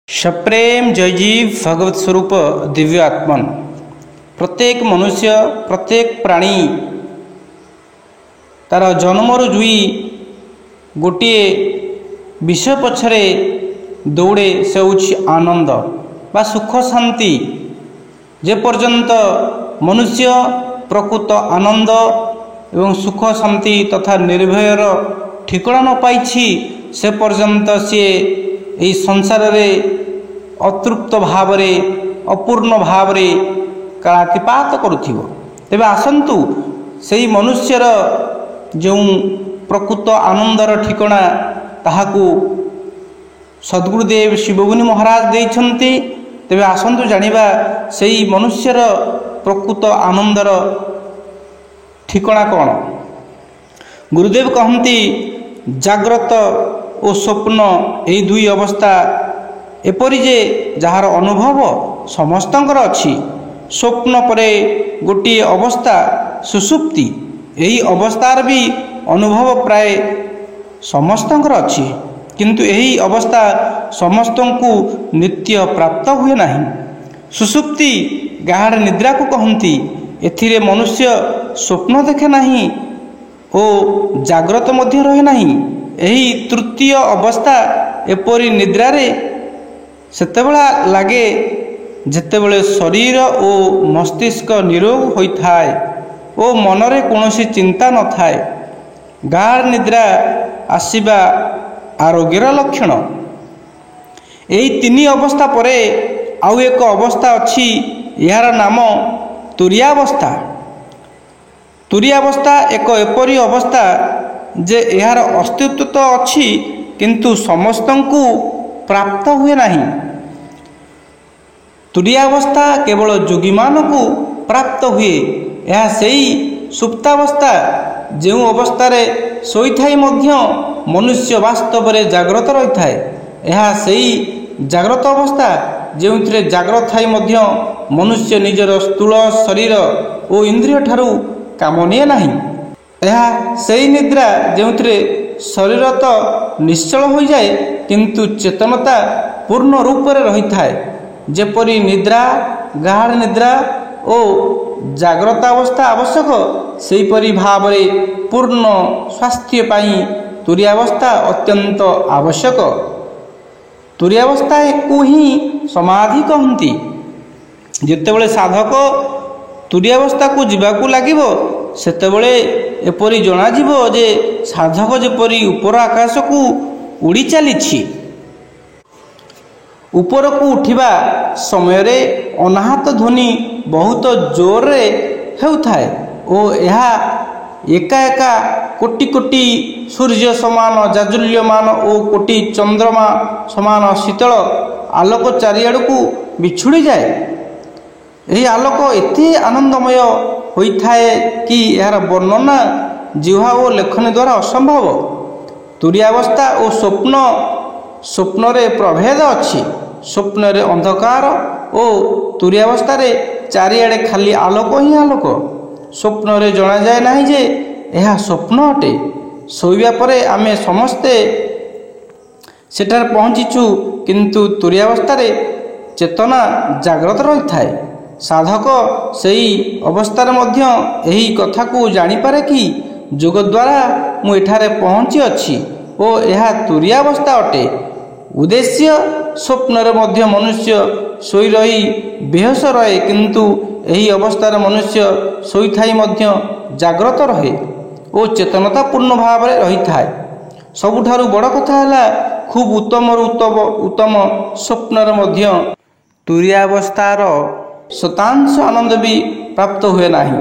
सप्रेम जयजीव भगवत स्वरूप दिव्य आत्मन प्रत्येक मनुष्य प्रत्येक प्राणी तार जन्मर जुई गोटे विषय पछरे दौड़े से आनंद बा सुख शांति। जे पर्यंत मनुष्य प्रकृत आनंद एवं सुख शांति तथा निर्भयर ठिकଣା न पाइछि से पर्यंत सी यही संसार रे अतृप्त भाव अपूर्ण भाव कालातिपात करुथिबो। तेबे आसंतु सेही मनुष्यर जो प्रकृत आनंदर ठिकଣା ताहाकू सद्गुरुदेव शिवमुनि महाराज देइछन्ति। तेबे आसंतु जानिबा सेही मनुष्यर प्रकृत आनंदर ठिकଣା कौन। गुरुदेव कहती जाग्रत और स्वप्न यही दुई अवस्था एपरि जे जार अनुभव समस्तंकर अछि। स्वप्न परे गोटे अवस्था सुसुप्ति, यही अवस्थार भी अनुभव प्राय समस्तंकर अछि, किंतु यही अवस्था समस्तंकु नित्य प्राप्त हुए नहीं। सुसुप्ति गाढ़ निद्रा को कहती। एथिरे मनुष्य स्वप्न देखे नहीं और जाग्रत मध्य रहे नहीं। यही तृतीय अवस्था एपरी निद्रारे सेतेबेला लागे जेतेबेले शरीर और मस्तिष्क निरोग होइथाय और मनरे कोनोसी चिंता न थाए। गाढ़ निद्रा आसीबा आरोग्यर लक्षण। यही तीन अवस्था परे आउ एक अवस्था अछि, यार नाम तुरीयावस्था। तुरीयावस्था एक एपरी अवस्था जे यार अस्तित्व तो अच्छी किंतु समस्तंकु प्राप्त हुए नहीं। तुरीयावस्था केवल जोगी मानकु प्राप्त हुए। यह सही सुप्तावस्था जो अवस्था रे सोईथाई मध्य मनुष्य वास्तव रे जाग्रत रही थाए। यह सही जाग्रत अवस्था जो जाग्रत थाई मध्य मनुष्य निजर स्थूल शरीर और इंद्रिय ठारू काम निए नहीं। यह सही निद्रा जो शरीर तो निश्चल हो जाए किंतु चेतनता पूर्ण रूप से रही थाए। जेपरी निद्रा गाढ़ निद्रा और जाग्रत अवस्था आवश्यक सेहीपरि भाव पूर्ण स्वास्थ्य पाई तुरीयावस्था अत्यंत आवश्यक। तुरीयावस्था को ही समाधि कहती। जितेबले साधक तुरीयावस्था को जीवाकू लागिबो सेतेबले एपरी जना जीवो जे साधक जेपरी ऊपर आकाश को उड़ी चलीछि। ऊपर को उठिबा समय रे अनाहत ध्वनि बहुत जोर रे हेउथाए ओ यहा एका एका कोटि कोटि सूर्य समान जाजुल्यमान ओ कोटि चंद्रमा समान शीतल आलोक चारिआड़ को बिछुड़ी जाए। यही आलोक एते आनंदमय होइथाए कि यार वर्णना जिह्वा और लेखन द्वारा असंभव। तुरीयावस्था और स्वप्न रे प्रभेद अच्छी। स्वप्न रे अंधकार और तुरीयावस्था रे चारिआडे खाली आलोक ही आलोक। स्वप्न रे जना जाए नहीं जे यह स्वप्न अटे। शोइबा परे आमे समस्ते सेठार पहुँचीचु किंतु तुरीयावस्था रे चेतना जाग्रत रही थाए। साधक सही अवस्थार मध्य यही कथा को जानिपारे कि जोग द्वारा मु एठारे पहुँची अच्छी और यह तुरीयावस्था अटे। उद्देश्य स्वप्न रे मध्य मनुष्य सोई रही बेहोश रहे किंतु यही अवस्थार मनुष्य सोई थाई मध्य जाग्रत रहे और चेतनता पूर्ण भाव रे रही थाए। सबुठारु बड़ कथा है खूब उत्तम उत्तम स्वप्न रे मध्य तुरीयावस्थार शतांश आनंद भी प्राप्त हुए नहीं।